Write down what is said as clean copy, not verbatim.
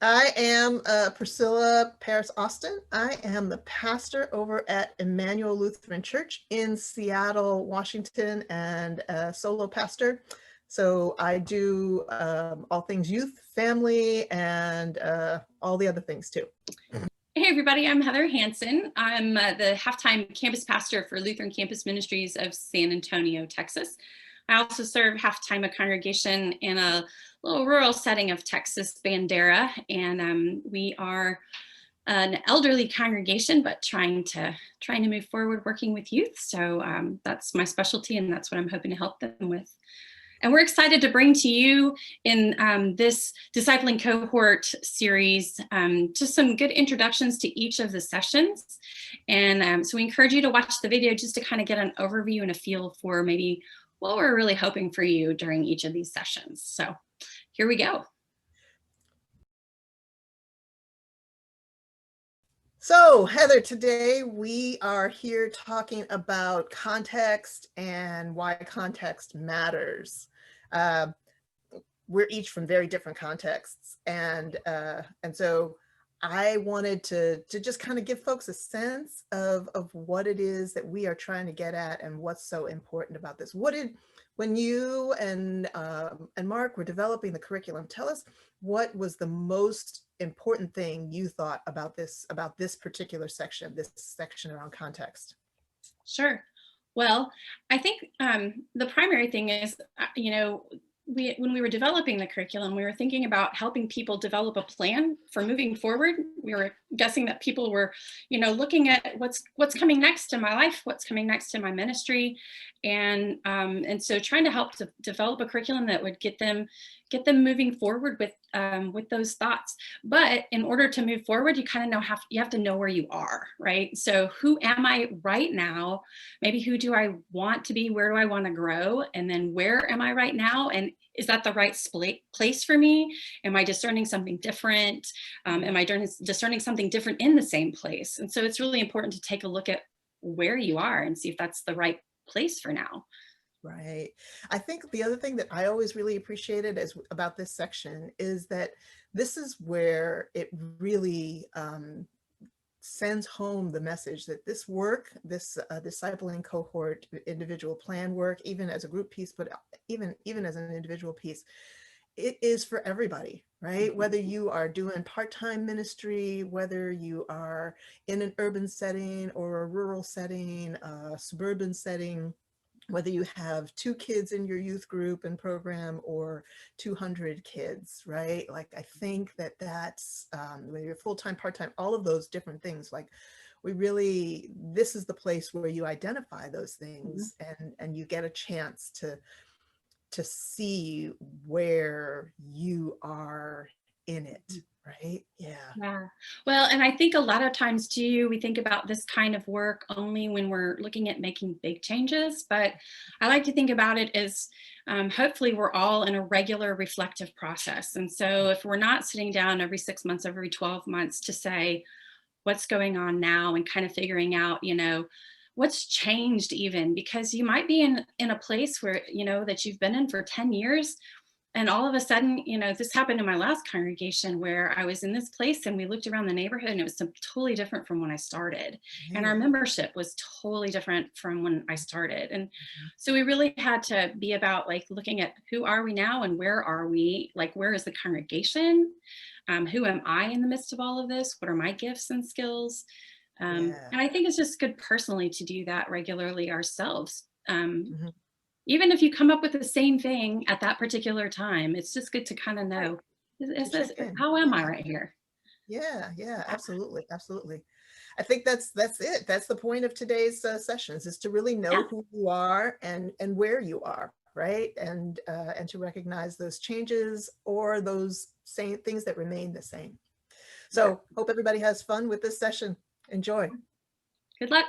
I am Priscilla Paris Austin. I am the pastor over at Emmanuel Lutheran Church in Seattle, Washington, and a solo pastor. So I do all things youth, family, and all the other things too. Hey everybody, I'm Heather Hansen. I'm the half-time campus pastor for Lutheran Campus Ministries of San Antonio, Texas. I also serve half-time a congregation in a little rural setting of Texas, Bandera, and we are an elderly congregation, but trying to move forward working with youth. So that's my specialty, and that's what I'm hoping to help them with. And we're excited to bring to you in this Discipling Cohort series just some good introductions to each of the sessions. And so we encourage you to watch the video just to kind of get an overview and a feel for maybe what we're really hoping for you during each of these sessions. So here we go. So Heather, today we are here talking about context and why context matters. We're each from very different contexts, and so I wanted to just kind of give folks a sense of what it is that we are trying to get at and what's so important about this. When you and Mark were developing the curriculum, tell us what was the most important thing you thought about this particular section, this section around context. Sure. Well, I think the primary thing is, when we were developing the curriculum, we were thinking about helping people develop a plan for moving forward. We were guessing that people were, looking at what's coming next in my life, what's coming next in my ministry, and so trying to help to develop a curriculum that would get them moving forward with those thoughts. But in order to move forward, you have to know where you are, right? So who am I right now? Maybe who do I want to be? Where do I want to grow? And then where am I right now? And is that the right place for me? Am I discerning something different? Am I discerning something different in the same place? And so it's really important to take a look at where you are and see if that's the right place for now. Right. I think the other thing that I always really appreciated about this section is that this is where it really sends home the message that this work, this discipling cohort, individual plan work, even as a group piece, but even as an individual piece, it is for everybody, right? Mm-hmm. Whether you are doing part-time ministry, whether you are in an urban setting or a rural setting, a suburban setting, whether you have 2 kids in your youth group and program or 200 kids, right? Like, I think that's when you're full-time, part-time, all of those different things, like this is the place where you identify those things. Mm-hmm. and you get a chance to see where you are in it. Right? Yeah. Well, and I think a lot of times too, we think about this kind of work only when we're looking at making big changes, but I like to think about it as hopefully we're all in a regular reflective process. And so if we're not sitting down every 6 months, every 12 months to say what's going on now and kind of figuring out, what's changed, even because you might be in a place where, that you've been in for 10 years. And all of a sudden, this happened in my last congregation where I was in this place and we looked around the neighborhood and it was totally different from when I started. And our membership was totally different from when I started. And so we really had to be about like looking at who are we now and where are we? Like, where is the congregation? Who am I in the midst of all of this? What are my gifts and skills? And I think it's just good personally to do that regularly ourselves. Even if you come up with the same thing at that particular time, it's just good to kind of know, how am I right here? Yeah, absolutely. I think that's it. That's the point of today's sessions, is to really know who you are and where you are, right? And to recognize those changes or those same things that remain the same. So hope everybody has fun with this session. Enjoy. Good luck.